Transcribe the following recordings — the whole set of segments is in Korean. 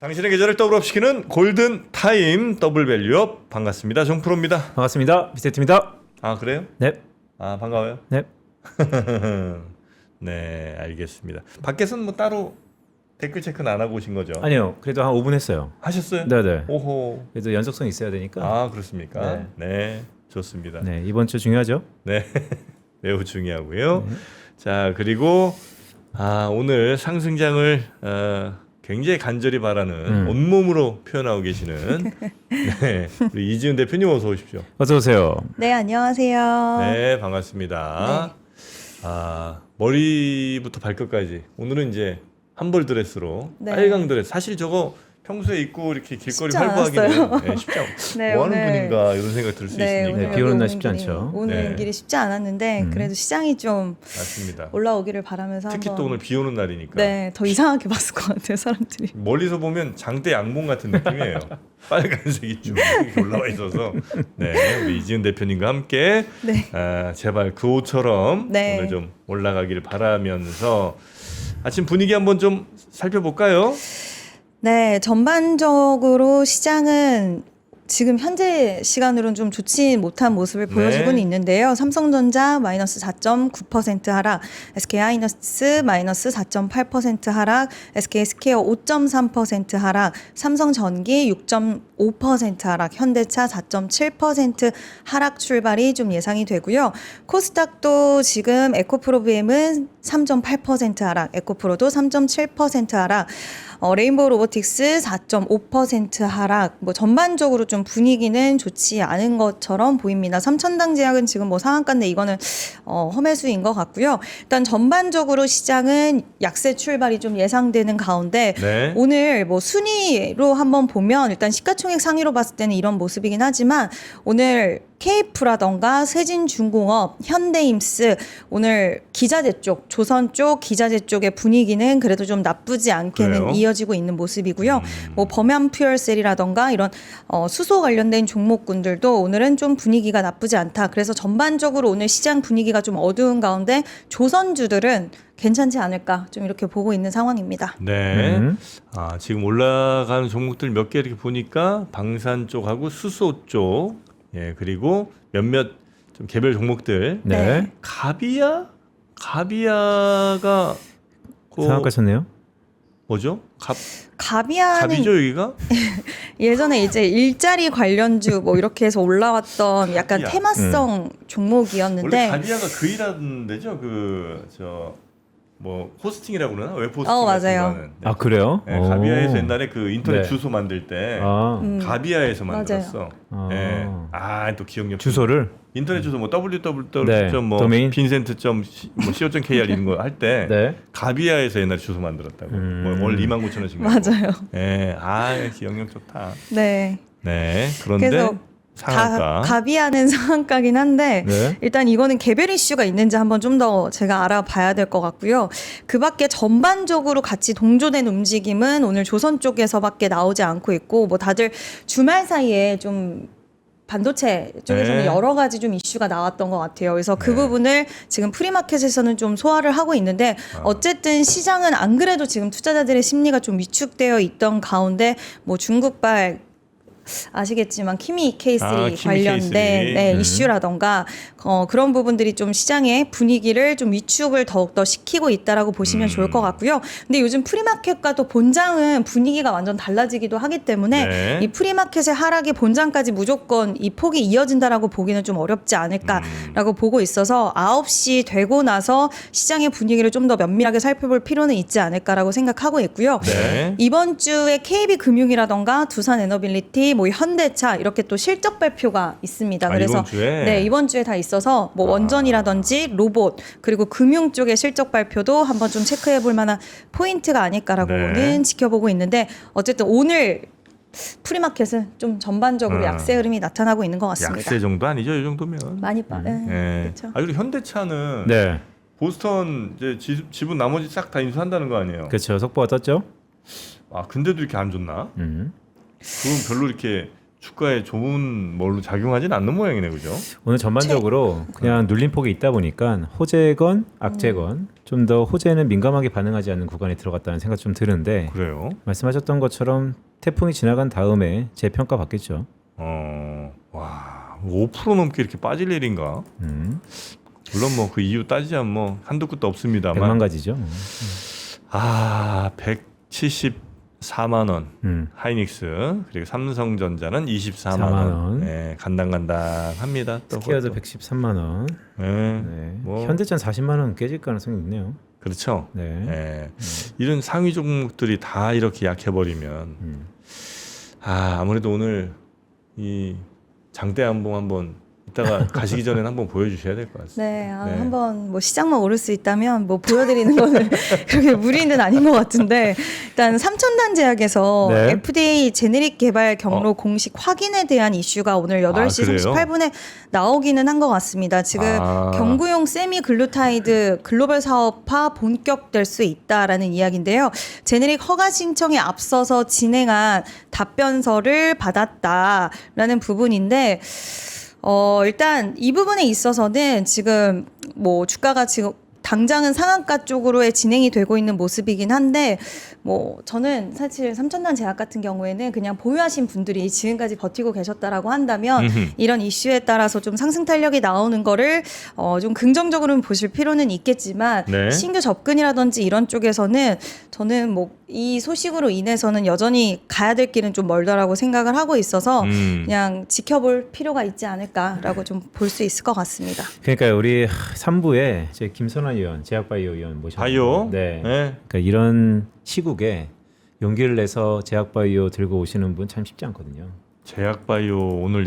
당신의 계절을 더블업시키는 골든타임 더블밸류업 반갑습니다. 정프로입니다. 반갑습니다. 비세트입니다. 아 그래요? 네. 아 반가워요? 네. 네 알겠습니다. 밖에서는 뭐 따로 댓글 체크는 안 하고 오신 거죠? 아니요. 그래도 한 5분 했어요. 하셨어요? 네네. 오호. 그래도 연속성 있어야 되니까. 아 그렇습니까? 네, 좋습니다. 네. 이번 주 중요하죠? 네 매우 중요하고요. 네. 자 그리고 오늘 상승장을 굉장히 간절히 바라는 온몸으로 표현하고 계시는 네, 우리 이지은 대표님 어서 오십시오. 어서 오세요. 네, 안녕하세요. 네, 반갑습니다. 머리부터 발끝까지 오늘은 이제 한벌 드레스로 네. 빨강 드레스. 사실 저거 평소에 입고 이렇게 길거리 쉽지 활보하기는 않았어요. 쉽지 않고 네, 뭐 하는 오늘- 분인가 이런 생각 들 수 네, 있으니까. 네, 오늘 비 오는 날 오는 쉽지 길이- 않죠. 오는 네. 길이 쉽지 않았는데 그래도 시장이 좀 맞습니다. 올라오기를 바라면서 특히 한번 또 오늘 비 오는 날이니까 네, 더 이상하게 봤을 것 같아요, 사람들이. 멀리서 보면 장대 양봉 같은 느낌이에요. 빨간색이 쭉 이렇게 올라와 있어서 네, 우리 이지은 대표님과 함께 네. 제발 그 옷처럼 네. 오늘 좀 올라가기를 바라면서 아침 분위기 한번 좀 살펴볼까요? 네, 전반적으로 시장은 지금 현재 시간으로는 좀 좋지 못한 모습을 보여주고는 있는데요. 삼성전자 마이너스 4.9% 하락, SK하이닉스 마이너스 4.8% 하락, SK스퀘어 5.3% 하락, 삼성전기 6.5% 하락, 현대차 4.7% 하락 출발이 좀 예상이 되고요. 코스닥도 지금 에코프로비엠은 3.8% 하락, 에코프로도 3.7% 하락, 레인보우 로보틱스 4.5% 하락. 뭐 전반적으로 좀 분위기는 좋지 않은 것처럼 보입니다. 삼천당 제약은 지금 뭐 상한가인데 이거는 험해수인 것 같고요. 일단 전반적으로 시장은 약세 출발이 좀 예상되는 가운데 네. 오늘 뭐 순위로 한번 보면 일단 시가총액 상위로 봤을 때는 이런 모습이긴 하지만 오늘 KF라던가 세진중공업, 현대임스 오늘 기자재 쪽, 조선 쪽, 기자재 쪽의 분위기는 그래도 좀 나쁘지 않게는 그래요? 이어지고 있는 모습이고요. 뭐 범양퓨얼셀이라던가 이런 수소 관련된 종목군들도 오늘은 좀 분위기가 나쁘지 않다. 그래서 전반적으로 오늘 시장 분위기가 좀 어두운 가운데 조선주들은 괜찮지 않을까 좀 이렇게 보고 있는 상황입니다. 네. 지금 올라가는 종목들 몇 개 이렇게 보니까 방산 쪽하고 수소 쪽, 예 그리고 몇몇 좀 개별 종목들. 네. 가비아가 상한가 쳤네요. 뭐죠? 가비아는 갑이죠 여기가? 예전에 이제 일자리 관련주 뭐 이렇게 해서 올라왔던 약간 가비아. 테마성 종목이었는데 원래 가비아가 그 일하는 데죠? 뭐 호스팅이라고 그러나? 웹 호스팅 맞아요. 같은 거 하는. 네. 아 그래요? 네, 가비아에서 오. 옛날에 그 인터넷 네. 주소 만들 때 아, 가비아에서 맞아요. 만들었어. 아. 네. 또 기억력. 주소를 인터넷 주소 뭐 www. 네, 뭐 도메인. 빈센트.co.kr 이런 거 할 때 네. 가비아에서 옛날에 주소 만들었다고. 뭐 월 29,000원씩. 맞아요. 네. 기억력 좋다. 네. 네. 그런데 그래서 상한가. 가비아는 상한가긴 한데 네. 일단 이거는 개별 이슈가 있는지 한번 좀 더 제가 알아봐야 될 것 같고요. 그 밖에 전반적으로 같이 동조된 움직임은 오늘 조선 쪽에서밖에 나오지 않고 있고 뭐 다들 주말 사이에 좀 반도체 쪽에서는 네. 여러 가지 좀 이슈가 나왔던 것 같아요. 그래서 그 네. 부분을 지금 프리마켓에서는 좀 소화를 하고 있는데 어쨌든 시장은 안 그래도 지금 투자자들의 심리가 좀 위축되어 있던 가운데 뭐 중국발 아시겠지만 키미 K3 키미 관련된 K3. 네, 이슈라던가 그런 부분들이 좀 시장의 분위기를 좀 위축을 더욱더 시키고 있다라고 보시면 좋을 것 같고요. 근데 요즘 프리마켓과 또 본장은 분위기가 완전 달라지기도 하기 때문에 네. 이 프리마켓의 하락이 본장까지 무조건 이 폭이 이어진다라고 보기는 좀 어렵지 않을까라고 보고 있어서 9시 되고 나서 시장의 분위기를 좀 더 면밀하게 살펴볼 필요는 있지 않을까라고 생각하고 있고요. 네. 이번 주에 KB금융이라던가 두산에너빌리티, 뭐 현대차 이렇게 또 실적 발표가 있습니다. 그래서 이번 주에? 네, 이번 주에 다 있어서 뭐 원전이라든지 로봇 그리고 금융 쪽의 실적 발표도 한번 좀 체크해 볼 만한 포인트가 아닐까라고는 네. 지켜보고 있는데 어쨌든 오늘 프리마켓은 좀 전반적으로 약세 흐름이 나타나고 있는 것 같습니다. 약세 정도 아니죠, 이 정도면. 많이 네. 그렇죠. 그리고 현대차는 네. 보스턴 이제 지분 나머지 싹 다 인수한다는 거 아니에요? 그렇죠. 속보가 떴죠. 근데도 이렇게 안 좋나? 그건 별로 이렇게 주가에 좋은 뭘로 작용하진 않는 모양이네, 그죠? 오늘 전반적으로 그냥 눌림폭이 있다 보니까 호재건 악재건 좀 더 호재는 민감하게 반응하지 않는 구간에 들어갔다는 생각 좀 드는데 그래요. 말씀하셨던 것처럼 태풍이 지나간 다음에 재평가 받겠죠. 와, 5% 넘게 이렇게 빠질 일인가? 물론 뭐 그 이유 따지자면 뭐 한두 끝도 없습니다만. 100만 가지죠. 174만 원 하이닉스 그리고 삼성전자는 24만 원. 네, 간당간당합니다. 또 스키어도 그것도. 113만 원. 네, 네. 뭐 현대차 40만 원 깨질 가능성이 있네요. 그렇죠. 네. 네. 이런 상위 종목들이 다 이렇게 약해버리면 아무래도 오늘 이 장대 한번 이따가 가시기 전에 한번 보여주셔야 될 것 같습니다. 네, 네. 한번 뭐 시장만 오를 수 있다면 뭐 보여드리는 거는 그렇게 무리는 아닌 것 같은데 일단 삼천단 제약에서 네. FDA 제네릭 개발 경로 공식 확인에 대한 이슈가 오늘 8시 그래요? 38분에 나오기는 한 것 같습니다. 지금 경구용 세미글루타이드 글로벌 사업화 본격될 수 있다라는 이야기인데요. 제네릭 허가 신청에 앞서서 진행한 답변서를 받았다라는 부분인데 일단 이 부분에 있어서는 지금 뭐 주가가 지금 당장은 상한가 쪽으로의 진행이 되고 있는 모습이긴 한데 뭐 저는 사실 삼천단 제약 같은 경우에는 그냥 보유하신 분들이 지금까지 버티고 계셨다라고 한다면 이런 이슈에 따라서 좀 상승 탄력이 나오는 거를 좀 긍정적으로는 보실 필요는 있겠지만 네. 신규 접근이라든지 이런 쪽에서는 저는 뭐 이 소식으로 인해서는 여전히 가야 될 길은 좀 멀다라고 생각을 하고 있어서 그냥 지켜볼 필요가 있지 않을까라고 좀 볼 수 있을 것 같습니다. 그러니까 우리 3부에 제 김선환 의원, 제약바이오 의원 모셨는데 바이오. 네. 네. 그러니까 이런 시국에 용기를 내서 제약바이오 들고 오시는 분 참 쉽지 않거든요. 제약바이오 오늘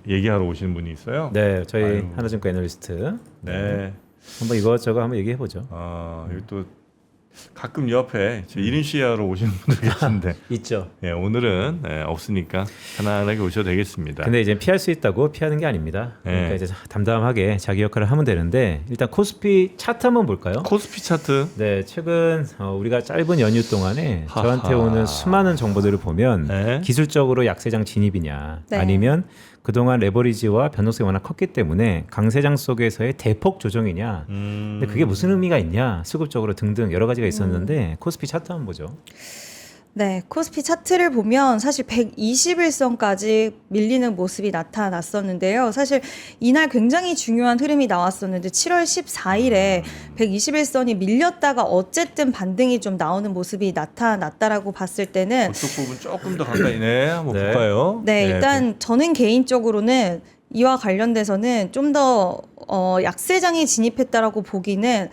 얘기하러 오시는 분이 있어요. 네, 저희 아유. 하나증권 애널리스트. 네. 한번 이것저것 한번 얘기해 보죠. 여기 또 가끔 옆에 저 1인 시위하러 오시는 분들 계신데 있죠. 예, 오늘은 없으니까 편안하게 오셔도 되겠습니다. 근데 이제 피할 수 있다고 피하는 게 아닙니다. 그러니까 네. 이제 담담하게 자기 역할을 하면 되는데 일단 코스피 차트 한번 볼까요? 코스피 차트. 네, 최근 우리가 짧은 연휴 동안에 하하. 저한테 오는 수많은 정보들을 보면 네. 기술적으로 약세장 진입이냐 네. 아니면 그동안 레버리지와 변동성이 워낙 컸기 때문에 강세장 속에서의 대폭 조정이냐 근데 그게 무슨 의미가 있냐 수급적으로 등등 여러 가지가 있었는데 코스피 차트 한번 보죠. 네, 코스피 차트를 보면 사실 121선까지 밀리는 모습이 나타났었는데요. 사실 이날 굉장히 중요한 흐름이 나왔었는데 7월 14일에 121선이 밀렸다가 어쨌든 반등이 좀 나오는 모습이 나타났다라고 봤을 때는 그쪽 부분 조금 더 가까이네. 한번 네. 볼까요? 네, 일단 저는 개인적으로는 이와 관련돼서는 좀 더 약세장에 진입했다라고 보기는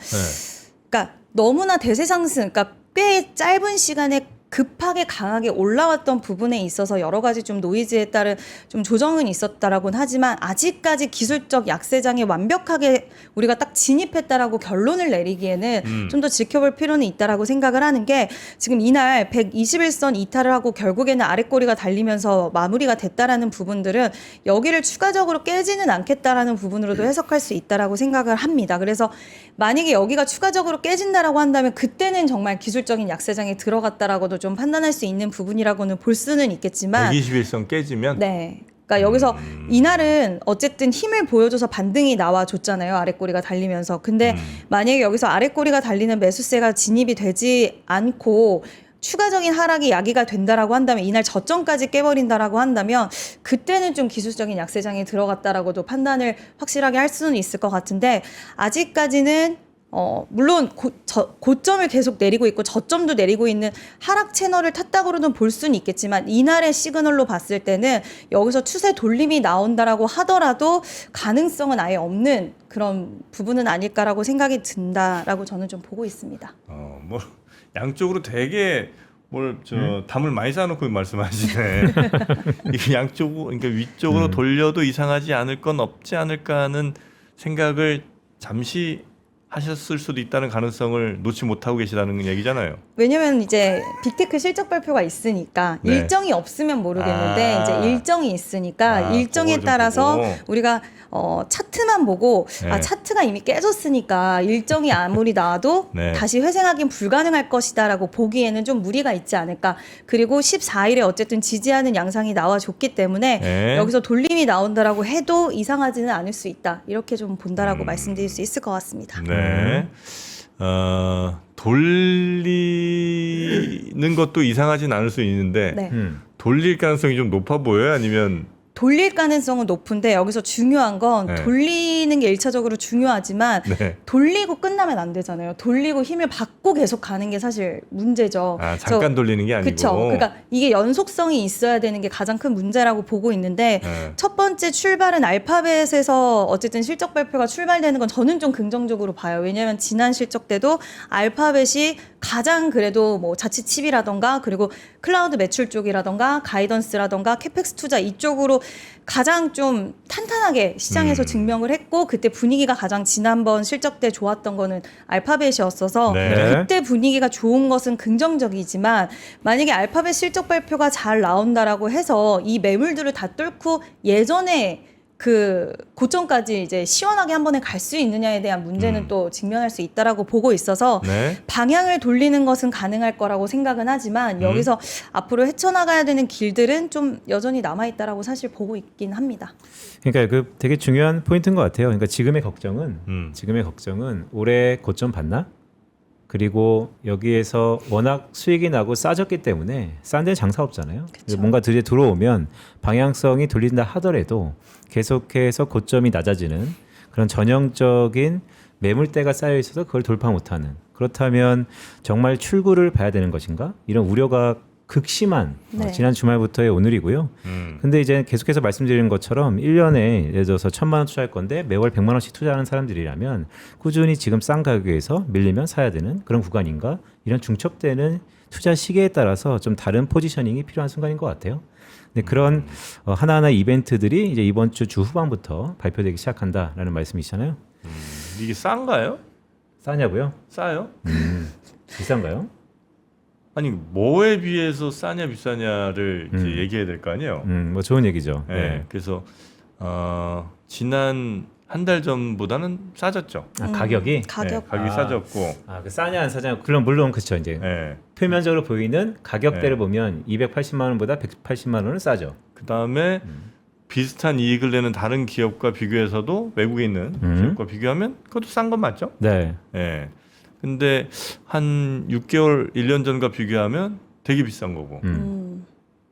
그러니까 너무나 대세 상승, 그러니까 꽤 짧은 시간에 급하게 강하게 올라왔던 부분에 있어서 여러 가지 좀 노이즈에 따른 좀 조정은 있었다라고는 하지만 아직까지 기술적 약세장에 완벽하게 우리가 딱 진입했다라고 결론을 내리기에는 좀 더 지켜볼 필요는 있다라고 생각을 하는 게 지금 이날 121선 이탈을 하고 결국에는 아랫꼬리가 달리면서 마무리가 됐다라는 부분들은 여기를 추가적으로 깨지는 않겠다라는 부분으로도 해석할 수 있다라고 생각을 합니다. 그래서 만약에 여기가 추가적으로 깨진다라고 한다면 그때는 정말 기술적인 약세장에 들어갔다라고도 좀 판단할 수 있는 부분이라고는 볼 수는 있겠지만 121선 깨지면 네. 그러니까 여기서 이날은 어쨌든 힘을 보여줘서 반등이 나와줬잖아요. 아랫꼬리가 달리면서. 근데 만약에 여기서 아랫꼬리가 달리는 매수세가 진입이 되지 않고 추가적인 하락이 야기가 된다라고 한다면 이날 저점까지 깨버린다라고 한다면 그때는 좀 기술적인 약세장에 들어갔다라고도 판단을 확실하게 할 수는 있을 것 같은데 아직까지는 물론 고점을 계속 내리고 있고 저점도 내리고 있는 하락 채널을 탔다고는 볼 수는 있겠지만 이날의 시그널로 봤을 때는 여기서 추세 돌림이 나온다라고 하더라도 가능성은 아예 없는 그런 부분은 아닐까라고 생각이 든다라고 저는 좀 보고 있습니다. 뭐 양쪽으로 되게 담을 많이 쌓아놓고 말씀하시네. 이게 양쪽 그러니까 위쪽으로 돌려도 이상하지 않을 건 없지 않을까 하는 생각을 잠시 하셨을 수도 있다는 가능성을 놓지 못하고 계시다는 얘기잖아요. 왜냐면 이제 빅테크 실적 발표가 있으니까 네. 일정이 없으면 모르겠는데 아. 이제 일정이 있으니까 일정에 그걸 좀 따라서 보고. 우리가 차트만 보고 네. 차트가 이미 깨졌으니까 일정이 아무리 나와도 네. 다시 회생하기는 불가능할 것이다라고 보기에는 좀 무리가 있지 않을까. 그리고 14일에 어쨌든 지지하는 양상이 나와줬기 때문에 네. 여기서 돌림이 나온다라고 해도 이상하지는 않을 수 있다. 이렇게 좀 본다라고 말씀드릴 수 있을 것 같습니다. 네. 돌리는 것도 이상하진 않을 수 있는데 네. 돌릴 가능성이 좀 높아 보여요? 아니면 돌릴 가능성은 높은데 여기서 중요한 건 네. 돌리는 게 1차적으로 중요하지만 네. 돌리고 끝나면 안 되잖아요. 돌리고 힘을 받고 계속 가는 게 사실 문제죠. 잠깐 돌리는 게 아니고. 그렇죠. 그러니까 이게 연속성이 있어야 되는 게 가장 큰 문제라고 보고 있는데 네. 첫 번째 출발은 알파벳에서 어쨌든 실적 발표가 출발되는 건 저는 좀 긍정적으로 봐요. 왜냐하면 지난 실적 때도 알파벳이 가장 그래도 뭐 자치 칩이라던가 그리고 클라우드 매출 쪽이라던가 가이던스라던가 캐펙스 투자 이쪽으로 가장 좀 탄탄하게 시장에서 증명을 했고 그때 분위기가 가장 지난번 실적 때 좋았던 거는 알파벳이었어서 네. 그때 분위기가 좋은 것은 긍정적이지만 만약에 알파벳 실적 발표가 잘 나온다라고 해서 이 매물들을 다 뚫고 예전에 그 고점까지 이제 시원하게 한 번에 갈 수 있느냐에 대한 문제는 또 직면할 수 있다라고 보고 있어서 네. 방향을 돌리는 것은 가능할 거라고 생각은 하지만 여기서 앞으로 헤쳐나가야 되는 길들은 좀 여전히 남아있다라고 사실 보고 있긴 합니다. 그러니까 그 되게 중요한 포인트인 것 같아요. 그러니까 지금의 걱정은 올해 고점 봤나? 그리고 여기에서 워낙 수익이 나고 싸졌기 때문에 싼 데는 장사 없잖아요. 그쵸. 뭔가 들이 들어오면 방향성이 돌린다 하더라도 계속해서 고점이 낮아지는 그런 전형적인 매물대가 쌓여 있어서 그걸 돌파 못하는, 그렇다면 정말 출구를 봐야 되는 것인가? 이런 우려가 극심한 네. 지난 주말부터의 오늘이고요. 근데 이제 계속해서 말씀드리는 것처럼 1년에 예를 들어서 1,000만 원 투자할 건데 매월 100만 원씩 투자하는 사람들이라면 꾸준히 지금 싼 가격에서 밀리면 사야 되는 그런 구간인가? 이런 중첩되는 투자 시기에 따라서 좀 다른 포지셔닝이 필요한 순간인 것 같아요. 근데 그런 하나하나 이벤트들이 이제 이번 주 후반부터 발표되기 시작한다라는 말씀이시잖아요. 이게 싼가요? 싸냐고요? 싸요? 비싼가요? 아니 뭐에 비해서 싸냐 비싸냐를 이제 얘기해야 될 거 아니에요. 뭐 좋은 얘기죠. 네. 네. 그래서 지난 한 달 전보다는 싸졌죠. 가격이? 가격. 네, 가격이 싸졌고. 그 싸냐 안 싸냐? 물론 그렇죠. 이제 네. 표면적으로 보이는 가격대를 네. 보면 280만 원보다 180만 원은 싸죠. 그 다음에 비슷한 이익을 내는 다른 기업과 비교해서도 외국에 있는 기업과 비교하면 그것도 싼 건 맞죠? 네. 예. 근데 한 6개월, 1년 전과 비교하면 되게 비싼 거고.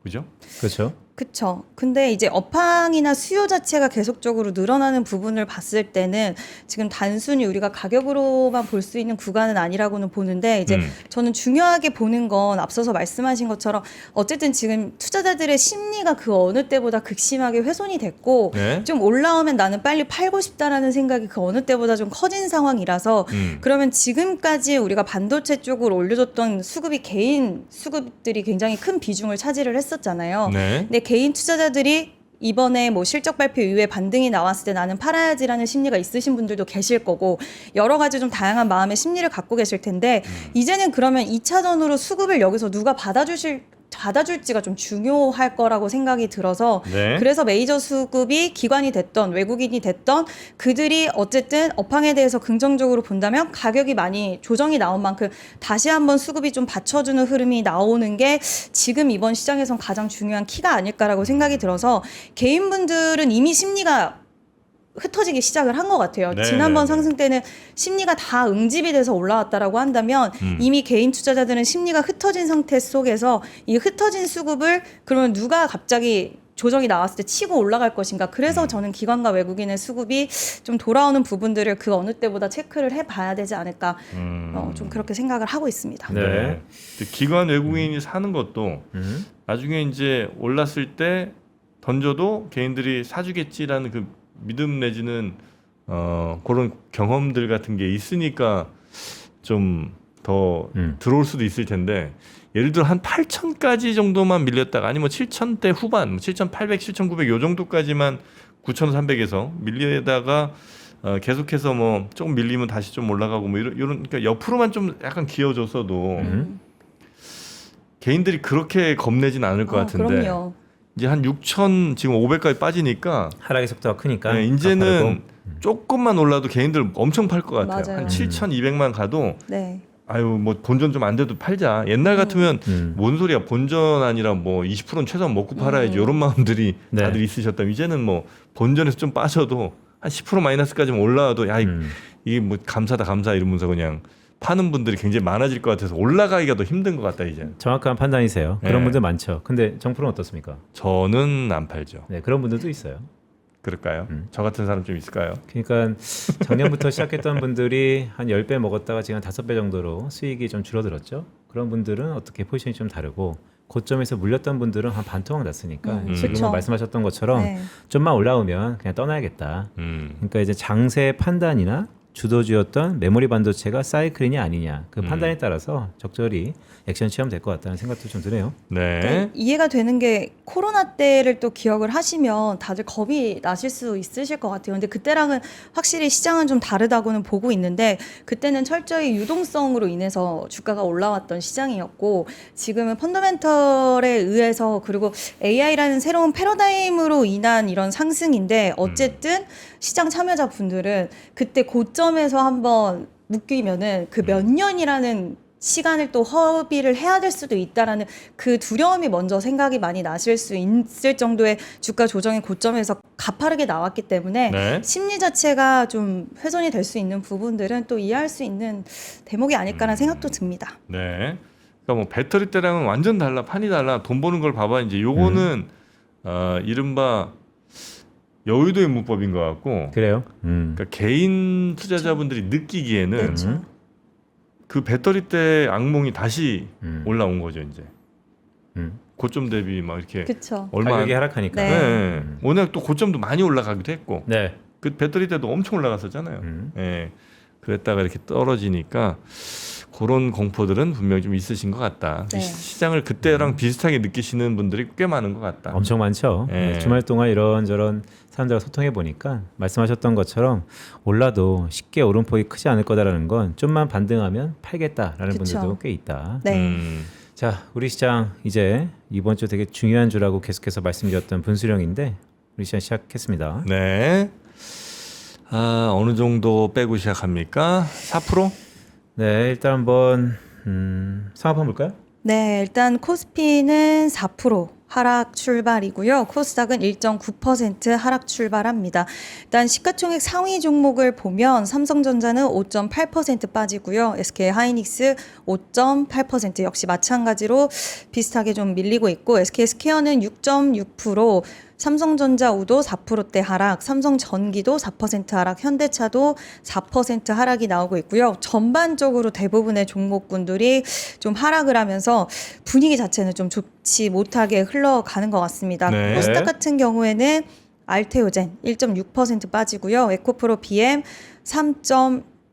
그죠? 그렇죠. 그쵸. 근데 이제 업황이나 수요 자체가 계속적으로 늘어나는 부분을 봤을 때는 지금 단순히 우리가 가격으로만 볼 수 있는 구간은 아니라고는 보는데 이제 저는 중요하게 보는 건 앞서서 말씀하신 것처럼 어쨌든 지금 투자자들의 심리가 그 어느 때보다 극심하게 훼손이 됐고 네. 좀 올라오면 나는 빨리 팔고 싶다라는 생각이 그 어느 때보다 좀 커진 상황이라서 그러면 지금까지 우리가 반도체 쪽으로 올려줬던 수급이 개인 수급들이 굉장히 큰 비중을 차지를 했었잖아요. 네. 근데 개인 투자자들이 이번에 뭐 실적 발표 이후에 반등이 나왔을 때 나는 팔아야지라는 심리가 있으신 분들도 계실 거고 여러 가지 좀 다양한 마음의 심리를 갖고 계실 텐데 이제는 그러면 2차전으로 수급을 여기서 누가 받아줄지가 좀 중요할 거라고 생각이 들어서 네. 그래서 메이저 수급이 기관이 됐던 외국인이 됐던 그들이 어쨌든 업황에 대해서 긍정적으로 본다면 가격이 많이 조정이 나온 만큼 다시 한번 수급이 좀 받쳐주는 흐름이 나오는 게 지금 이번 시장에선 가장 중요한 키가 아닐까라고 생각이 들어서 개인분들은 이미 심리가 흩어지기 시작을 한 것 같아요. 네, 지난번 네, 네. 상승 때는 심리가 다 응집이 돼서 올라왔다라고 한다면 이미 개인 투자자들은 심리가 흩어진 상태 속에서 이 흩어진 수급을 그러면 누가 갑자기 조정이 나왔을 때 치고 올라갈 것인가. 그래서 저는 기관과 외국인의 수급이 좀 돌아오는 부분들을 그 어느 때보다 체크를 해봐야 되지 않을까. 좀 그렇게 생각을 하고 있습니다. 네. 네. 기관 외국인이 사는 것도 나중에 이제 올랐을 때 던져도 개인들이 사주겠지라는 그 믿음 내지는 그런 경험들 같은 게 있으니까 좀 더 들어올 수도 있을 텐데 예를 들어 한 8,000까지 정도만 밀렸다가 아니면 7,000대 후반 7,800, 7,900 요 정도까지만 9,300에서 밀리다가 계속해서 뭐 조금 밀리면 다시 좀 올라가고 뭐 이런 그러니까 옆으로만 좀 약간 기어줬어도 개인들이 그렇게 겁내진 않을 것 같은데 그럼요. 이제 한 6천 지금 500까지 빠지니까 하락의 속도가 크니까 네, 이제는 조금만 올라도 개인들 엄청 팔 것 같아요. 맞아요. 한 7,200만 가도 네. 아유 뭐 본전 좀 안 돼도 팔자. 옛날 같으면 음. 뭔 소리야 본전 아니라 뭐 20%는 최소한 먹고 팔아야지 이런 마음들이 네. 다들 있으셨다면 이제는 뭐 본전에서 좀 빠져도 한 10% 마이너스까지만 올라와도 야 이게 뭐 감사다 감사 이러면서 그냥 파는 분들이 굉장히 많아질 것 같아서 올라가기가 더 힘든 것 같다 이제. 정확한 판단이세요. 그런 네. 분들 많죠. 근데 정프로는 어떻습니까? 저는 안 팔죠. 네, 그런 분들도 있어요. 그럴까요? 저 같은 사람 좀 있을까요? 그러니까 작년부터 시작했던 분들이 한 10배 먹었다가 지금 5배 정도로 수익이 좀 줄어들었죠. 그런 분들은 어떻게 포지션이 좀 다르고 고점에서 물렸던 분들은 한 반토막 났으니까 지금은 그쵸. 말씀하셨던 것처럼 네. 좀만 올라오면 그냥 떠나야겠다. 음. 그러니까 이제 장세 판단이나 주도주였던 메모리 반도체가 사이클이냐 아니냐 그 판단에 따라서 적절히 액션 취하면 될 것 같다는 생각도 좀 드네요. 네. 네, 이해가 되는 게 코로나 때를 또 기억을 하시면 다들 겁이 나실 수 있으실 것 같아요. 근데 그때랑은 확실히 시장은 좀 다르다고는 보고 있는데 그때는 철저히 유동성으로 인해서 주가가 올라왔던 시장이었고 지금은 펀더멘털에 의해서 그리고 AI라는 새로운 패러다임으로 인한 이런 상승인데 어쨌든 시장 참여자분들은 그때 고점에서 한번 묶이면은 그 몇 년이라는 시간을 또 허비를 해야 될 수도 있다라는 그 두려움이 먼저 생각이 많이 나실 수 있을 정도의 주가 조정의 고점에서 가파르게 나왔기 때문에 네. 심리 자체가 좀 훼손이 될 수 있는 부분들은 또 이해할 수 있는 대목이 아닐까라는 생각도 듭니다. 네. 그러니까 뭐 배터리 때랑은 완전 달라, 판이 달라. 돈 버는 걸 봐봐. 이제 요거는 이른바 여의도의 문법인 것 같고. 그래요? 그러니까 개인 투자자분들이 느끼기에는 그렇죠. 그 배터리 때 악몽이 다시 음. 올라온 거죠, 이제. 음. 고점 대비 막 이렇게 그렇죠. 얼마 가격이 하락하니까. 네. 네. 워낙 또 고점도 많이 올라가기도 했고. 네. 그 배터리 때도 엄청 올라갔었잖아요. 예. 그랬다가 이렇게 떨어지니까 그런 공포들은 분명히 좀 있으신 것 같다. 네. 시장을 그때랑 비슷하게 느끼시는 분들이 꽤 많은 것 같다. 엄청 많죠. 예. 네, 주말 동안 이런저런 사람들과 소통해 보니까 말씀하셨던 것처럼 올라도 쉽게 오름폭이 크지 않을 거다라는 건 좀만 반등하면 팔겠다라는 그쵸. 분들도 꽤 있다. 네. 자, 우리 시장 이제 이번 주 되게 중요한 주라고 계속해서 말씀드렸던 분수령인데 우리 시장 시작했습니다. 네. 아, 어느 정도 빼고 시작합니까? 4%? 네, 일단 한번 상황 한번 볼까요? 네, 일단 코스피는 4% 하락 출발이고요. 코스닥은 1.9% 하락 출발합니다. 일단 시가총액 상위 종목을 보면 삼성전자는 5.8% 빠지고요. SK하이닉스 5.8% 역시 마찬가지로 비슷하게 좀 밀리고 있고 SK스퀘어는 6.6%, 삼성전자 우도 4%대 하락, 삼성전기도 4% 하락, 현대차도 4% 하락이 나오고 있고요. 전반적으로 대부분의 종목군들이 좀 하락을 하면서 분위기 자체는 좀 좋지 못하게 흘러가는 것 같습니다. 네. 코스닥 같은 경우에는 알테오젠 1.6% 빠지고요. 에코프로 BM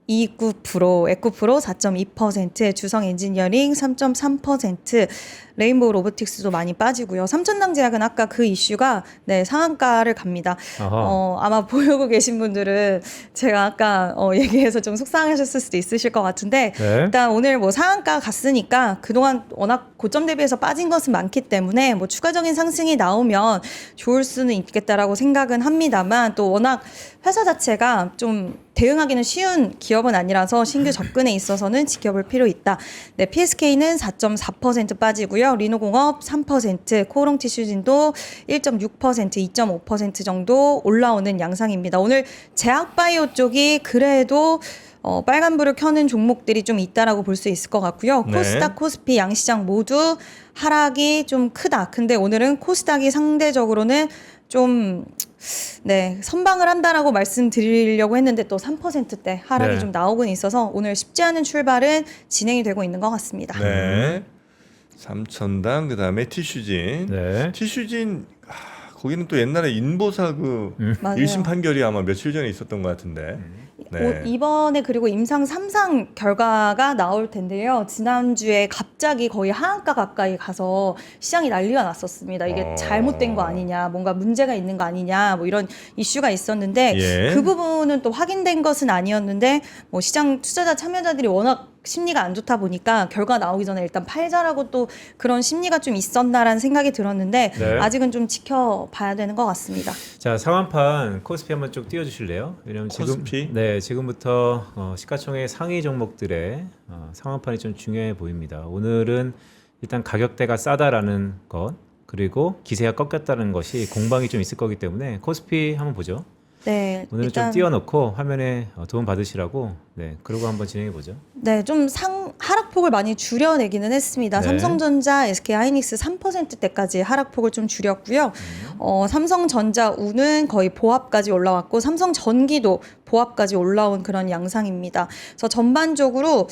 3.29%, 에코프로 4.2%, 주성 엔지니어링 3.3%, 레인보우 로보틱스도 많이 빠지고요. 삼천당제약은 아까 그 이슈가 네, 상한가를 갑니다. 아하. 아마 보고 계신 분들은 제가 아까 얘기해서 좀 속상하셨을 수도 있으실 것 같은데 네. 일단 오늘 뭐 상한가 갔으니까 그동안 워낙 고점 대비해서 빠진 것은 많기 때문에 뭐 추가적인 상승이 나오면 좋을 수는 있겠다라고 생각은 합니다만 또 워낙 회사 자체가 좀 대응하기는 쉬운 기업은 아니라서 신규 접근에 있어서는 지켜볼 필요 있다. 네, PSK는 4.4% 빠지고요. 리노공업 3%, 코오롱티슈진도 1.6%, 2.5% 정도 올라오는 양상입니다. 오늘 제약바이오 쪽이 그래도 빨간불을 켜는 종목들이 좀 있다라고 볼 수 있을 것 같고요. 네. 코스닥, 코스피, 양시장 모두 하락이 좀 크다. 근데 오늘은 코스닥이 상대적으로는 좀 네, 선방을 한다라고 말씀드리려고 했는데 또 3%대 하락이 네. 좀 나오곤 있어서 오늘 쉽지 않은 출발은 진행이 되고 있는 것 같습니다. 네. 삼천당 그다음에 티슈진. 네. 티슈진 거기는 또 옛날에 인보사 그 맞아요. 1심 판결이 아마 며칠 전에 있었던 것 같은데. 네. 이번에 그리고 임상 3상 결과가 나올 텐데요. 지난주에 갑자기 거의 하한가 가까이 가서 시장이 난리가 났었습니다. 이게 잘못된 거 아니냐, 뭔가 문제가 있는 거 아니냐, 뭐 이런 이슈가 있었는데 예. 그 부분은 또 확인된 것은 아니었는데 뭐 시장 투자자 참여자들이 워낙 심리가 안 좋다 보니까 결과 나오기 전에 일단 팔자라고 또 그런 심리가 좀 있었나라는 생각이 들었는데 네. 아직은 좀 지켜봐야 되는 것 같습니다. 자, 상한판 코스피 한번 쭉 띄워주실래요? 왜냐면 코스피? 지금부터 시가총액 상위 종목들의 상한판이 좀 중요해 보입니다. 오늘은 일단 가격대가 싸다라는 것 그리고 기세가 꺾였다는 것이 공방이 좀 있을 거기 때문에 코스피 한번 보죠. 네, 오늘은 좀 띄워놓고 화면에 도움 받으시라고 그러고 한번 진행해 보죠. 네, 좀 하락폭을 많이 줄여내기는 했습니다. 네. 삼성전자, SK하이닉스 3%대까지 하락폭을 좀 줄였고요. 삼성전자 우는 거의 보합까지 올라왔고 삼성전기도 보합까지 올라온 그런 양상입니다. 그래서 전반적으로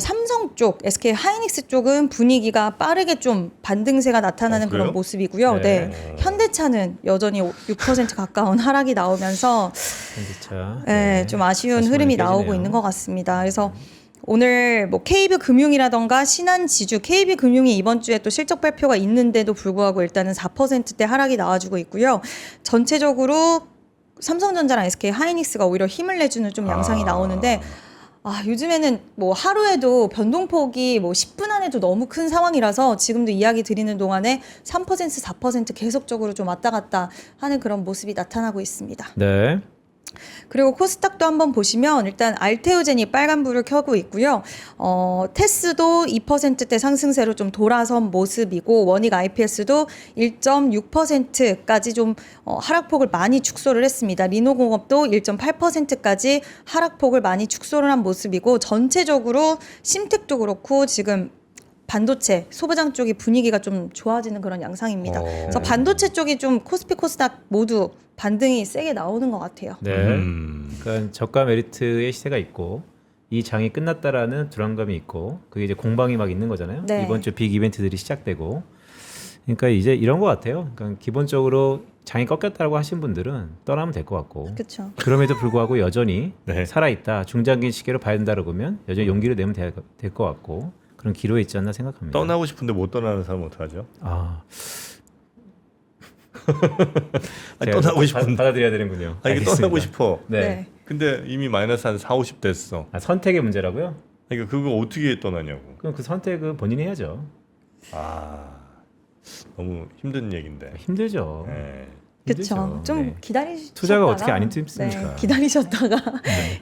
삼성 쪽, SK하이닉스 쪽은 분위기가 빠르게 좀 반등세가 나타나는 그래요? 그런 모습이고요. 네. 네. 현대차는 여전히 6% 가까운 하락이 나오면서 현대차. 네, 좀 아쉬운 다시 흐름이 많이 나오고 깨지네요. 있는 것 같습니다. 그래서 오늘 뭐 KB금융이라던가 신한지주, KB금융이 이번 주에 또 실적 발표가 있는데도 불구하고 일단은 4%대 하락이 나와주고 있고요. 전체적으로 삼성전자랑 SK하이닉스가 오히려 힘을 내주는 좀 양상이 나오는데 요즘에는 뭐 하루에도 변동폭이 뭐 10분 안에도 너무 큰 상황이라서 지금도 이야기 드리는 동안에 3%, 4% 계속적으로 좀 왔다 갔다 하는 그런 모습이 나타나고 있습니다. 네. 그리고 코스닥도 한번 보시면 일단 알테오젠이 빨간불을 켜고 있고요. 테스도 2%대 상승세로 좀 돌아선 모습이고 원익 IPS도 1.6%까지 좀 하락폭을 많이 축소를 했습니다. 리노공업도 1.8%까지 하락폭을 많이 축소를 한 모습이고 전체적으로 심텍도 그렇고 지금 반도체, 소부장 쪽이 분위기가 좀 좋아지는 그런 양상입니다. 그래서 반도체 쪽이 좀 코스피, 코스닥 모두 반등이 세게 나오는 것 같아요. 네. 그러니까 저가 메리트의 시세가 있고 이 장이 끝났다라는 불안감이 있고 그게 이제 공방이 막 있는 거잖아요. 네. 이번 주 빅 이벤트들이 시작되고 그러니까 이제 이런 것 같아요. 그러니까 기본적으로 장이 꺾였다고 하신 분들은 떠나면 될 것 같고 그렇죠. 그럼에도 불구하고 여전히 네. 살아있다. 중장기 시계로 봐야 된다고 보면 여전히 용기를 내면 될 것 같고 그런 기로에 있지 않나 생각합니다. 떠나고 싶은데 못 떠나는 사람은 어떡하죠? 아니, 제가 떠나고 싶은데. 받아들여야 되는군요. 이게 알겠습니다. 떠나고 싶어. 네. 근데 이미 마이너스 한 4, 50 됐어. 선택의 문제라고요? 그러니까 그거 어떻게 떠나냐고. 그럼 그 선택은 본인이 해야죠. 너무 힘든 얘긴데. 힘들죠. 네. 그렇죠. 힘들죠. 좀 네. 기다리셨다가 투자가 어떻게 안 힘듭니까? 네, 기다리셨다가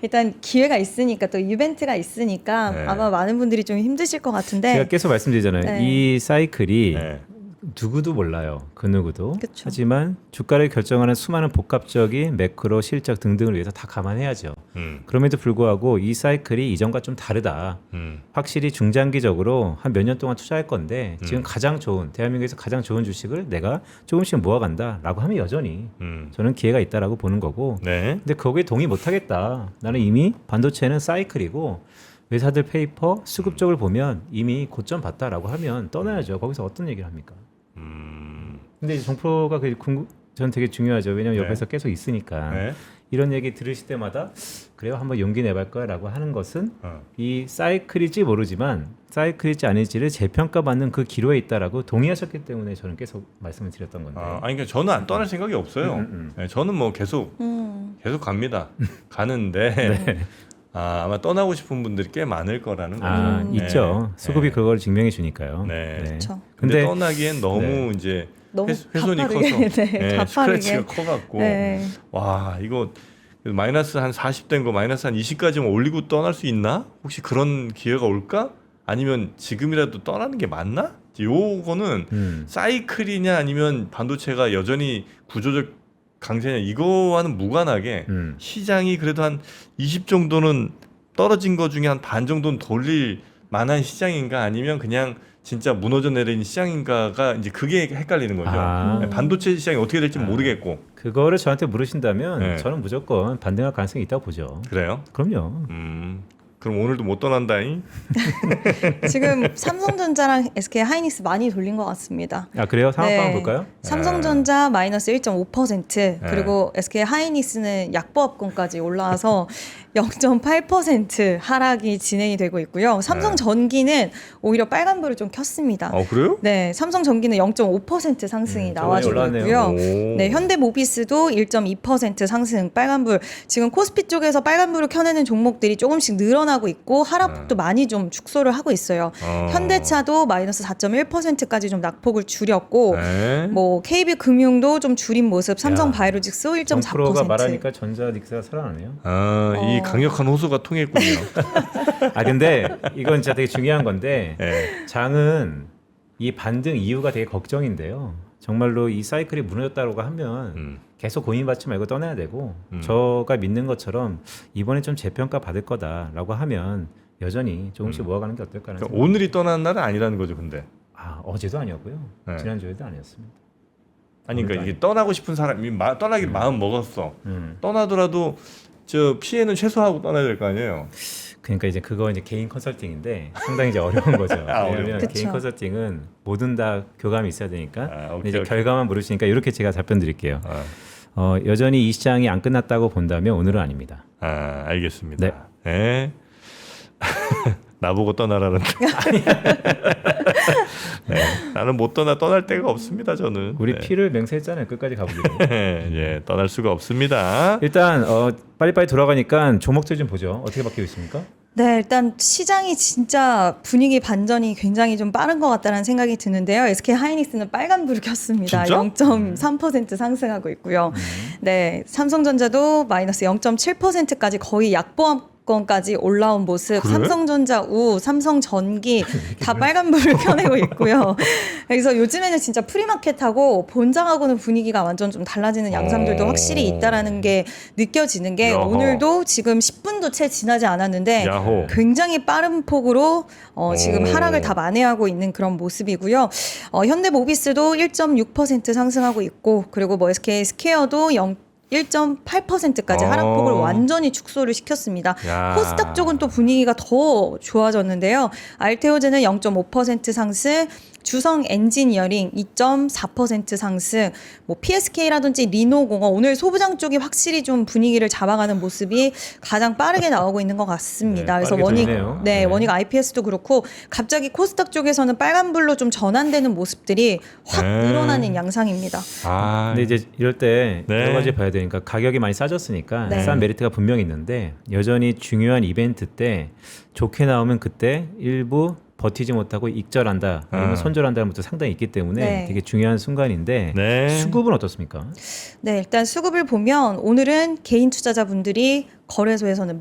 일단 기회가 있으니까 또 이벤트가 있으니까 네. 아마 많은 분들이 좀 힘드실 것 같은데 제가 계속 말씀드리잖아요. 네. 이 사이클이 네. 누구도 몰라요. 그 누구도. 그쵸. 하지만 주가를 결정하는 수많은 복합적인 매크로, 실적 등등을 위해서 다 감안해야죠. 그럼에도 불구하고 이 사이클이 이전과 좀 다르다. 확실히 중장기적으로 한 몇 년 동안 투자할 건데 지금 가장 좋은 대한민국에서 가장 좋은 주식을 내가 조금씩 모아간다라고 하면 여전히 저는 기회가 있다라고 보는 거고. 네. 근데 거기에 동의 못하겠다. 나는 이미 반도체는 사이클이고 회사들 페이퍼 수급적을 보면 이미 고점 봤다라고 하면 떠나야죠. 거기서 어떤 얘기를 합니까? 근데 이제 정프로가 저는 되게 중요하죠. 왜냐하면 네. 옆에서 계속 있으니까 네. 이런 얘기 들으실 때마다 그래요 한번 용기 내볼 거야라고 하는 것은 어. 이 사이클일지 모르지만 사이클일지 아닐지를 재평가받는 그 기로에 있다라고 동의하셨기 때문에 저는 계속 말씀을 드렸던 건데. 그러니까 저는 안 떠날 생각이 없어요. 네, 저는 뭐 계속 갑니다. 가는데 네. 아마 떠나고 싶은 분들이 꽤 많을 거라는 거죠. 네. 있죠. 수급이 네. 그걸 증명해 주니까요. 네. 그렇죠. 근데 떠나기엔 너무 네. 이제 너무 훼손이 가파르게, 커서 네, 가파르게. 스크래치가 커갖고 네. 와 이거 마이너스 한 40 된 거 마이너스 한 20까지만 올리고 떠날 수 있나? 혹시 그런 기회가 올까? 아니면 지금이라도 떠나는 게 맞나? 요거는 사이클이냐 아니면 반도체가 여전히 구조적 강세냐 이거와는 무관하게 시장이 그래도 한 20 정도는 떨어진 거 중에 한 반 정도는 돌릴 만한 시장인가 아니면 그냥 진짜 무너져 내린 시장인가가 이제 그게 헷갈리는 거죠. 반도체 시장이 어떻게 될지 모르겠고. 그거를 저한테 물으신다면 네. 저는 무조건 반등할 가능성이 있다고 보죠. 그래요? 그럼요. 그럼 오늘도 못 떠난다잉? 지금 삼성전자랑 SK 하이닉스 많이 돌린 것 같습니다. 아 그래요? 상황 한번 볼까요? 삼성전자 마이너스 1.5% 그리고 SK 하이닉스는 약보합권까지 올라와서 0.8% 하락이 진행이 되고 있고요. 삼성전기는 오히려 빨간불을 좀 켰습니다. 그래요? 네, 삼성전기는 0.5% 상승이 나와주고 올랐네요. 있고요. 오. 네, 현대모비스도 1.2% 상승 빨간불. 지금 코스피 쪽에서 빨간불을 켜내는 종목들이 조금씩 늘어나고 있고 하락폭도 많이 좀 축소를 하고 있어요. 현대차도 마이너스 4.1%까지 좀 낙폭을 줄였고 네. 뭐 KB금융도 좀 줄인 모습. 삼성바이오로직스 1.4%. 정프로가 말하니까 전자닉스가 살아나네요. 이 강력한 호소가 통했군요. 아 근데 이건 진짜 되게 중요한 건데 네. 장은 이 반등 이유가 되게 걱정인데요. 정말로 이 사이클이 무너졌다고 하면 계속 고민받지 말고 떠나야 되고 저가 믿는 것처럼 이번에 좀 재평가 받을 거다라고 하면 여전히 조금씩 모아가는 게 어떨까라는 그러니까 생각이 오늘이 떠난 날은 아니라는 거죠, 근데. 어제도 아니었고요. 네. 지난주에도 아니었습니다. 아니 그러니까 오늘도 이게 떠나고 싶은 사람이 떠나기 마음 먹었어. 떠나더라도 저 피해는 최소화하고 떠나야 될 거 아니에요. 그러니까 이제 그거 이제 개인 컨설팅인데 상당히 이제 어려운 거죠. 왜냐하면 어려워. 개인 컨설팅은 뭐든 다 교감이 있어야 되니까. 오케이, 근데 이제 오케이. 결과만 물으시니까 이렇게 제가 답변 드릴게요. 여전히 이 시장이 안 끝났다고 본다면 오늘은 아닙니다. 알겠습니다. 네. 네. 나보고 떠나라는. 네. 나는 못 떠날 데가 없습니다. 저는. 우리 네. 피를 맹세했잖아요. 끝까지 가보기로. 예, 떠날 수가 없습니다. 일단 빨리빨리 돌아가니까 종목들 좀 보죠. 어떻게 바뀌고 있습니까? 네, 일단 시장이 진짜 분위기 반전이 굉장히 좀 빠른 것 같다는 생각이 드는데요. SK 하이닉스는 빨간불을 켰습니다. 진짜? 0.3% 상승하고 있고요. 네, 삼성전자도 마이너스 0.7%까지 거의 약보합권까지 올라온 모습. 그래? 삼성전자 우, 삼성전기 다 빨간불을 켜내고 있고요. 그래서 요즘에는 진짜 프리마켓하고 본장하고는 분위기가 완전 좀 달라지는 양상들도 확실히 있다라는 게 느껴지는 게 야호. 오늘도 지금 10분도 채 지나지 않았는데 야호. 굉장히 빠른 폭으로 지금 하락을 다 만회하고 있는 그런 모습이고요. 현대모비스도 1.6% 상승하고 있고 그리고 뭐 SK 스퀘어도 1.8%까지 하락폭을 완전히 축소를 시켰습니다. 야. 코스닥 쪽은 또 분위기가 더 좋아졌는데요. 알테오제는 0.5% 상승, 주성 엔지니어링 2.4% 상승, 뭐 PSK라든지 리노공업 오늘 소부장 쪽이 확실히 좀 분위기를 잡아가는 모습이 가장 빠르게 나오고 있는 것 같습니다. 네, 그래서 빠르게 원익, 돌리네요. 네, 네. 원익 IPS도 그렇고 갑자기 코스닥 쪽에서는 빨간불로 좀 전환되는 모습들이 확 늘어나는 양상입니다. 근데 이제 이럴 때 네. 여러 가지 봐야 되니까 가격이 많이 싸졌으니까 네. 싼 메리트가 분명히 있는데 여전히 중요한 이벤트 때 좋게 나오면 그때 일부 버티지 못하고 익절한다 아니면 손절한다는 것도 상당히 있기 때문에 네. 되게 중요한 순간인데 네. 수급은 어떻습니까? 네, 일단 수급을 보면 오늘은 개인 투자자분들이 거래소에서는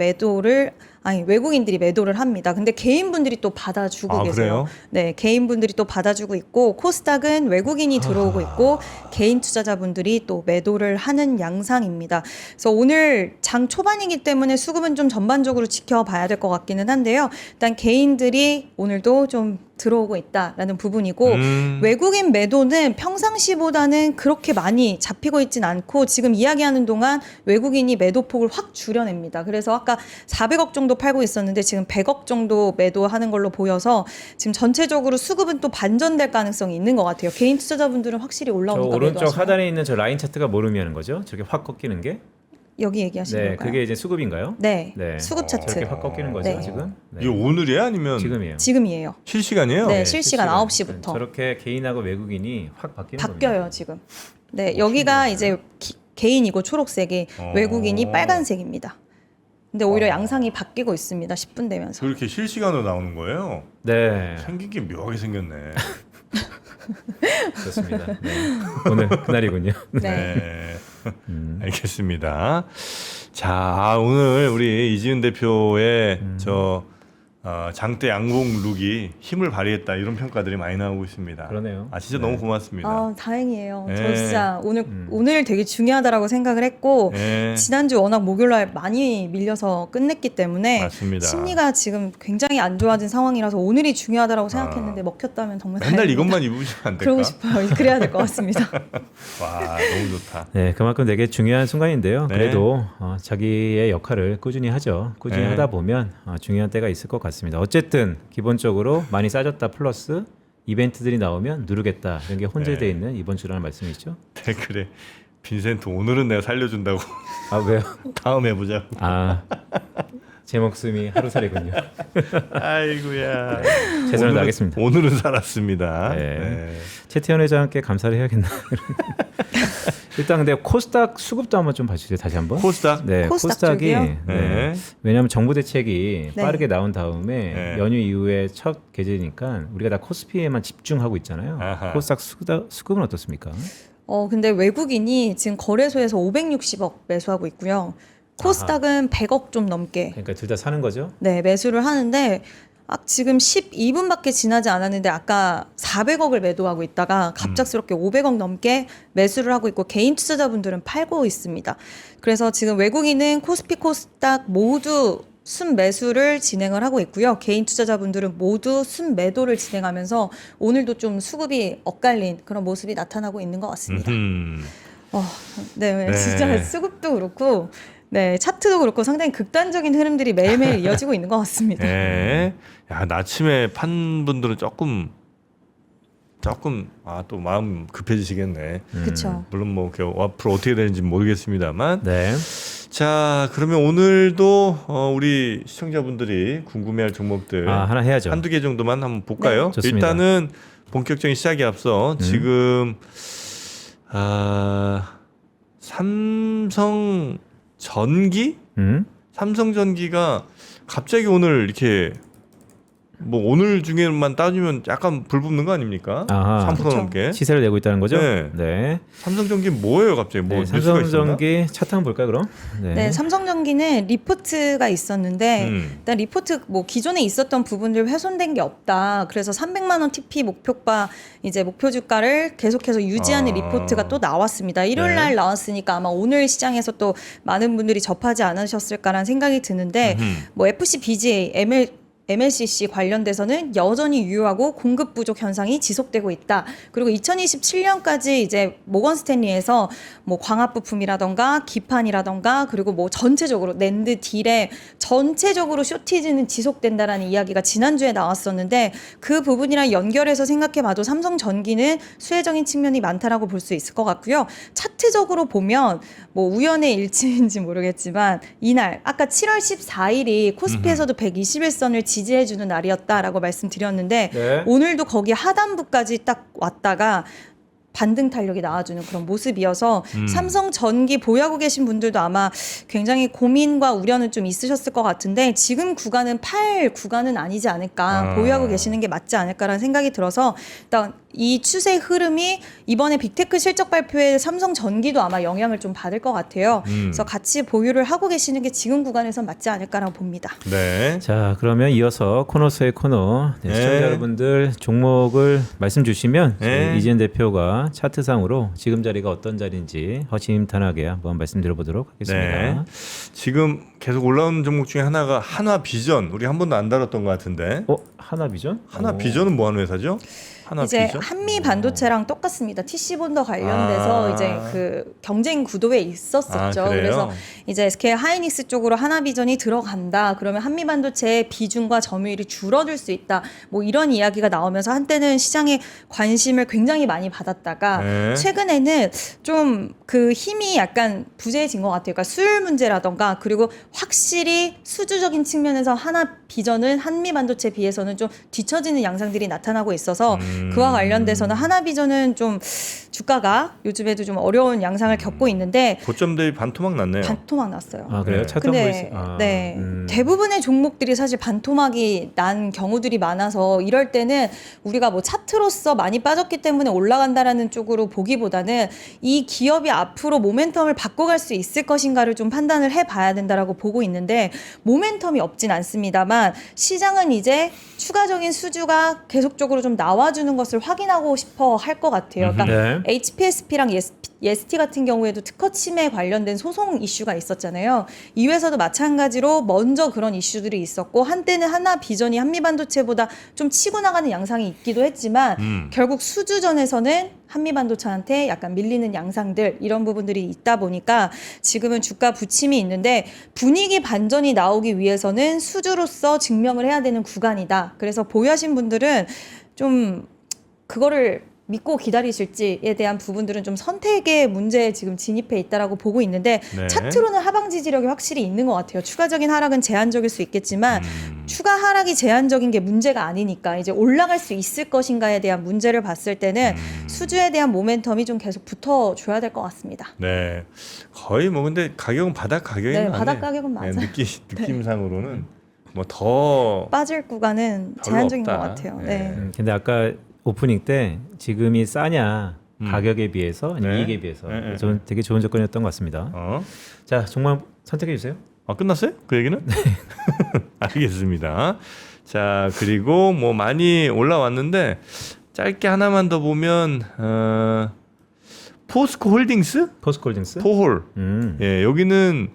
외국인들이 매도를 합니다. 근데 개인분들이 또 받아주고 계세요. 그래요? 네, 개인분들이 또 받아주고 있고 코스닥은 외국인이 들어오고 있고 개인 투자자분들이 또 매도를 하는 양상입니다. 그래서 오늘 장 초반이기 때문에 수급은 좀 전반적으로 지켜봐야 될 것 같기는 한데요. 일단 개인들이 오늘도 좀 들어오고 있다라는 부분이고 외국인 매도는 평상시보다는 그렇게 많이 잡히고 있진 않고 지금 이야기하는 동안 외국인이 매도폭을 확 줄여냅니다. 그래서 아까 400억 정도 팔고 있었는데 지금 100억 정도 매도하는 걸로 보여서 지금 전체적으로 수급은 또 반전될 가능성이 있는 것 같아요. 개인 투자자분들은 확실히 저 올라오니까 오른쪽 매도하시나요? 하단에 있는 저 라인 차트가 뭘 의미하는 거죠? 저렇게 확 꺾이는 게? 여기 얘기하시는 네, 건가요? 그게 이제 수급인가요? 네, 네. 수급 차트 저렇게 확 꺾이는 거죠 네. 지금? 네. 이게 오늘이야 아니면 지금이에요. 지금이에요. 실시간이에요? 네, 실시간 9시부터 저렇게 개인하고 외국인이 확 바뀌는 바뀌어요 겁니다. 지금. 네, 여기가 이제 개인이고 초록색이 외국인이 빨간색입니다. 근데 오히려 양상이 바뀌고 있습니다. 10분 되면서. 그렇게 실시간으로 나오는 거예요? 네, 생긴 게 묘하게 생겼네. 그렇습니다. 네. 오늘 그날이군요. 네. 알겠습니다. 자, 오늘 우리 이지은 대표의 장대 양봉 룩이 힘을 발휘했다 이런 평가들이 많이 나오고 있습니다. 그러네요. 진짜 네. 너무 고맙습니다. 다행이에요. 네. 저 진짜 오늘 되게 중요하다라고 생각을 했고 네. 지난주 워낙 목요일날 많이 밀려서 끝냈기 때문에 맞습니다. 심리가 지금 굉장히 안 좋아진 상황이라서 오늘이 중요하다라고 생각했는데 먹혔다면 정말 맨날 다행입니다. 이것만 입으시면 안 될까? 그러고 싶어요. 그래야 될 것 같습니다. 와 너무 좋다. 네, 그만큼 되게 중요한 순간인데요. 네. 그래도 자기의 역할을 꾸준히 하죠. 꾸준히 네. 하다 보면 중요한 때가 있을 것 같습니다. 어쨌든 기본적으로 많이 싸졌다 플러스 이벤트들이 나오면 누르겠다 이런 게 혼재되어 네. 있는 이번 주라는 말씀이죠. 댓글에 빈센트 오늘은 내가 살려준다고 아 왜요? 다음에 보자고. 제 목숨이 하루살이군요. 아이고야. 최선을 다하겠습니다. 오늘은 살았습니다. 네. 네. 최태현 회장께 감사를 해야겠나. 일단 근데 코스닥 수급도 한번 좀 봐주세요. 다시 한번. 코스닥. 네, 코스닥 코스닥이 쪽이요? 네. 네. 왜냐하면 정부 대책이 네. 빠르게 나온 다음에 네. 연휴 이후에 첫 계제니까 우리가 다 코스피에만 집중하고 있잖아요. 아하. 코스닥 수급은 어떻습니까? 근데 외국인이 지금 거래소에서 560억 매수하고 있고요. 코스닥은 100억 좀 넘게 그러니까 둘 다 사는 거죠? 네, 매수를 하는데 지금 12분밖에 지나지 않았는데 아까 400억을 매도하고 있다가 갑작스럽게 500억 넘게 매수를 하고 있고 개인 투자자분들은 팔고 있습니다. 그래서 지금 외국인은 코스피 코스닥 모두 순매수를 진행을 하고 있고요. 개인 투자자분들은 모두 순매도를 진행하면서 오늘도 좀 수급이 엇갈린 그런 모습이 나타나고 있는 것 같습니다. 네, 네. 진짜 수급도 그렇고 네, 차트도 그렇고 상당히 극단적인 흐름들이 매일매일 이어지고 있는 것 같습니다. 네. 야, 아침에 판 분들은 조금 또 마음 급해지시겠네. 그렇죠. 물론 뭐 앞으로 어떻게 되는지 모르겠습니다만. 네. 자, 그러면 오늘도 우리 시청자분들이 궁금해할 종목들 하나 해야죠. 한두 개 정도만 한번 볼까요? 네, 좋습니다. 일단은 본격적인 시작에 앞서 지금 삼성전기? 삼성전기가 갑자기 오늘 이렇게 뭐 오늘 중에만 따지면 약간 불 붙는 거 아닙니까? 아하. 3% 그렇죠. 넘게. 시세를 내고 있다는 거죠? 네. 네. 삼성전기 뭐예요, 갑자기? 뭐 네, 뉴스가 있었나? 삼성전기 차트 한번 볼까요, 그럼? 네, 삼성전기는 리포트가 있었는데 일단 리포트 뭐 기존에 있었던 부분들 훼손된 게 없다. 그래서 300만 원 TP 목표가 이제 목표 주가를 계속해서 유지하는 리포트가 또 나왔습니다. 일요일 날 나왔으니까 아마 오늘 시장에서 또 많은 분들이 접하지 않으셨을까라는 생각이 드는데 뭐 FC, BGA, MLCC 관련돼서는 여전히 유효하고 공급 부족 현상이 지속되고 있다. 그리고 2027년까지 이제 모건 스탠리에서 뭐 광학 부품이라던가 기판이라던가 그리고 뭐 전체적으로 낸드 딜에 전체적으로 쇼티지는 지속된다라는 이야기가 지난주에 나왔었는데 그 부분이랑 연결해서 생각해봐도 삼성전기는 수혜적인 측면이 많다라고 볼 수 있을 것 같고요. 차트적으로 보면 뭐 우연의 일치인지 모르겠지만 이날 아까 7월 14일이 코스피에서도 121선을 지지해주는 날이었다라고 말씀드렸는데 네. 오늘도 거기 하단부까지 딱 왔다가 반등 탄력이 나와주는 그런 모습이어서 삼성전기 보유하고 계신 분들도 아마 굉장히 고민과 우려는 좀 있으셨을 것 같은데 지금 구간은 팔 구간은 아니지 않을까 보유하고 계시는 게 맞지 않을까라는 생각이 들어서 일단 이 추세 흐름이 이번에 빅테크 실적 발표에 삼성전기도 아마 영향을 좀 받을 것 같아요. 그래서 같이 보유를 하고 계시는 게 지금 구간에서 맞지 않을까라고 봅니다. 네. 자, 그러면 이어서 코너 속의 코너 네. 시청자 여러분들 종목을 말씀 주시면 네. 저희 이재현 대표가 차트상으로 지금 자리가 어떤 자리인지 허심탄회하게 한번 말씀드려보도록 하겠습니다. 네. 지금 계속 올라오는 종목 중에 하나가 한화비전. 우리 한 번도 안 다뤘던 것 같은데. 하나비전? 한화비전은 뭐 하는 회사죠? 이제 한화비전? 한미 반도체랑 똑같습니다. TC 본더 관련돼서 이제 그 경쟁 구도에 있었었죠. 그래요? 그래서 이제 SK 하이닉스 쪽으로 하나비전이 들어간다. 그러면 한미 반도체의 비중과 점유율이 줄어들 수 있다. 뭐 이런 이야기가 나오면서 한때는 시장에 관심을 굉장히 많이 받았다가 네. 최근에는 좀 그 힘이 약간 부재해진 것 같아요. 그러니까 수율 문제라던가 그리고 확실히 수주적인 측면에서 하나 비전은 한미 반도체에 비해서는 좀 뒤처지는 양상들이 나타나고 있어서 그와 관련돼서는 하나비전은 좀 주가가 요즘에도 좀 어려운 양상을 겪고 있는데 고점 대비 반토막 났네요. 반토막 났어요. 아 그래요? 네. 찾던 거 근데 있어. 네, 대부분의 종목들이 사실 반토막이 난 경우들이 많아서 이럴 때는 우리가 뭐 차트로서 많이 빠졌기 때문에 올라간다라는 쪽으로 보기보다는 이 기업이 앞으로 모멘텀을 바꿔갈 수 있을 것인가를 좀 판단을 해봐야 된다라고 보고 있는데 모멘텀이 없진 않습니다만 시장은 이제 추가적인 수주가 계속적으로 좀 나와주는 것을 확인하고 싶어 할 것 같아요. 그러니까 네. HPSP랑 예스티 같은 경우에도 특허 침해 관련된 소송 이슈가 있었잖아요. 이 회사도 마찬가지로 먼저 그런 이슈들이 있었고 한때는 하나비전이 한미반도체보다 좀 치고 나가는 양상이 있기도 했지만 결국 수주전에서는 한미반도체한테 약간 밀리는 양상들 이런 부분들이 있다 보니까 지금은 주가 부침이 있는데 분위기 반전이 나오기 위해서는 수주로서 증명을 해야 되는 구간이다. 그래서 보유하신 분들은 좀 그거를 믿고 기다리실지에 대한 부분들은 좀 선택의 문제에 지금 진입해 있다라고 보고 있는데 네. 차트로는 하방 지지력이 확실히 있는 것 같아요. 추가적인 하락은 제한적일 수 있겠지만 추가 하락이 제한적인 게 문제가 아니니까 이제 올라갈 수 있을 것인가에 대한 문제를 봤을 때는 수주에 대한 모멘텀이 좀 계속 붙어줘야 될 것 같습니다. 네, 거의 뭐 근데 가격은 바닥 가격인 네, 거 바닥 가격은 맞아요. 네, 느낌상으로는 뭐 더 빠질 구간은 별로 제한적인 없다. 것 같아요. 네. 네. 근데 아까 오프닝 때 지금이 싸냐 가격에 비해서 아니면 네. 이익에 비해서 네. 저는 되게 좋은 조건이었던 것 같습니다. 자 정말 선택해 주세요. 아 끝났어요? 그 얘기는? 알겠습니다. 자 그리고 뭐 많이 올라왔는데 짧게 하나만 더 보면 포스코 홀딩스? 포스코홀딩스. 포홀. 음. 예 여기는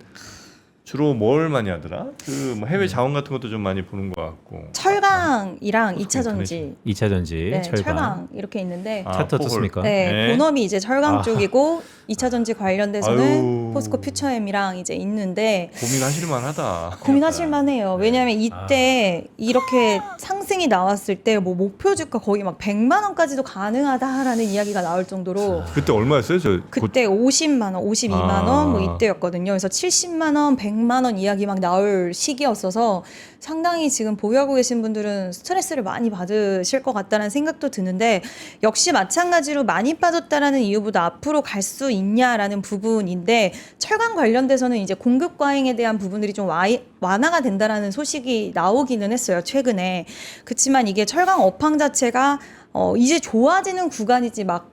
주로 뭘 많이 하더라? 그 뭐 해외 자원 같은 것도 좀 많이 보는 것 같고. 철강이랑 포스코 2차 전지, 2차 전지, 네, 철강. 철강 이렇게 있는데 차트 포홀. 어떻습니까? 네, 네. 본업이 이제 철강 아. 쪽이고 2차 전지 관련돼서는 아유. 포스코 퓨처엠이랑 이제 있는데 고민하실 만하다. 고민하실 만해요. 네. 왜냐하면 이때 이렇게 상승이 나왔을 때 뭐 목표 주가 거의 막 100만 원까지도 가능하다라는 이야기가 나올 정도로 그때 얼마였어요? 저 그때 50만 원, 52만 원 뭐 이때였거든요. 그래서 70만 원, 100만 원 이야기 막 나올 시기였어서 상당히 지금 보유하고 계신 분들은 스트레스를 많이 받으실 것 같다는 생각도 드는데 역시 마찬가지로 많이 빠졌다라는 이유보다 앞으로 갈 수 있냐라는 부분인데 철강 관련돼서는 이제 공급 과잉에 대한 부분들이 좀 완화가 된다라는 소식이 나오기는 했어요. 최근에. 그렇지만 이게 철강 업황 자체가 이제 좋아지는 구간이지 막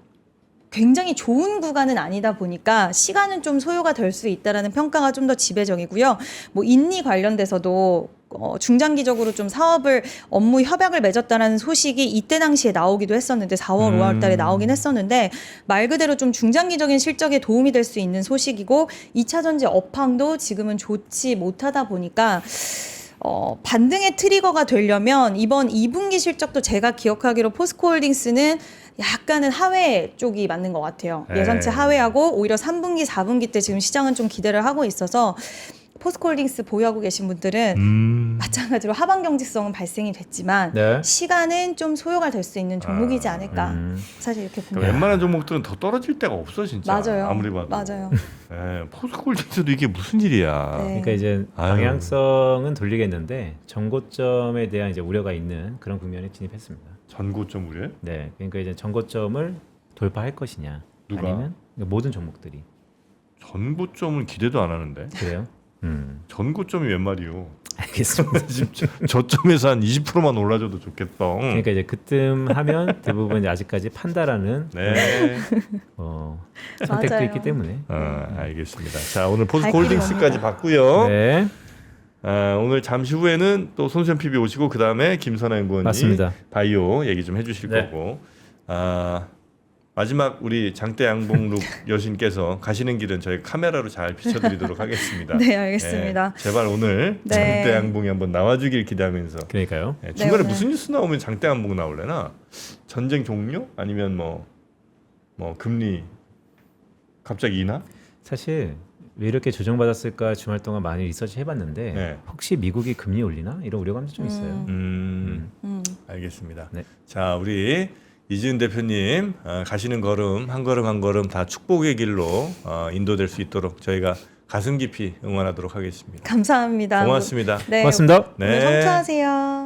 굉장히 좋은 구간은 아니다 보니까 시간은 좀 소요가 될 수 있다라는 평가가 좀 더 지배적이고요. 뭐 인리 관련돼서도 중장기적으로 좀 사업을 업무 협약을 맺었다라는 소식이 이때 당시에 나오기도 했었는데 4월, 5월 달에 나오긴 했었는데 말 그대로 좀 중장기적인 실적에 도움이 될 수 있는 소식이고 2차 전지 업황도 지금은 좋지 못하다 보니까 반등의 트리거가 되려면 이번 2분기 실적도 제가 기억하기로 포스코홀딩스는 약간은 하회 쪽이 맞는 것 같아요. 네. 예상치 하회하고 오히려 3분기, 4분기 때 지금 시장은 좀 기대를 하고 있어서 포스코홀딩스 보유하고 계신 분들은 마찬가지로 하방 경직성은 발생이 됐지만 네. 시간은 좀 소요가 될 수 있는 종목이지 않을까 사실 이렇게 그러니까 봅니다. 웬만한 종목들은 더 떨어질 데가 없어 진짜. 맞아요. 아무리 봐도. 맞아요. 예, 포스코홀딩스도 이게 무슨 일이야. 네. 그러니까 이제 아유. 방향성은 돌리겠는데 전고점에 대한 이제 우려가 있는 그런 국면에 진입했습니다. 전고점 우려? 네, 그러니까 이제 전고점을 돌파할 것이냐, 누가? 아니면 모든 종목들이 전고점을 기대도 안 하는데. 그래요? 전고점이 웬 말이요? 알겠습니다. 지금 저점에서 한 20%만 올라줘도 좋겠다. 그러니까 이제 그쯤 하면 대부분 이제 아직까지 판다라는 네. 선택도 맞아요. 있기 때문에. 알겠습니다. 자 오늘 갈 길이 포스코홀딩스까지 멉니다. 봤고요. 네, 오늘 잠시 후에는 또 손수현 PB 오시고 그 다음에 김선아 연구원이 맞습니다. 바이오 얘기 좀 해주실 네. 거고 마지막 우리 장대 양봉룩 여신께서 가시는 길은 저희 카메라로 잘 비춰드리도록 하겠습니다. 네, 알겠습니다. 예, 제발 오늘 네. 장대 양봉이 한번 나와주길 기대하면서 그러니까요. 예, 중간에 오늘. 무슨 뉴스 나오면 장대 양봉 나올래나? 전쟁 종료? 아니면 뭐 금리 갑자기 인하? 사실 왜 이렇게 조정받았을까 주말 동안 많이 리서치 해봤는데 네. 혹시 미국이 금리 올리나 이런 우려감도 좀 있어요. 알겠습니다. 네. 자 우리 이지은 대표님 가시는 걸음 한 걸음 한 걸음 다 축복의 길로 인도될 수 있도록 저희가 가슴 깊이 응원하도록 하겠습니다. 감사합니다. 고맙습니다. 네, 고맙습니다. 오늘 성투하세요.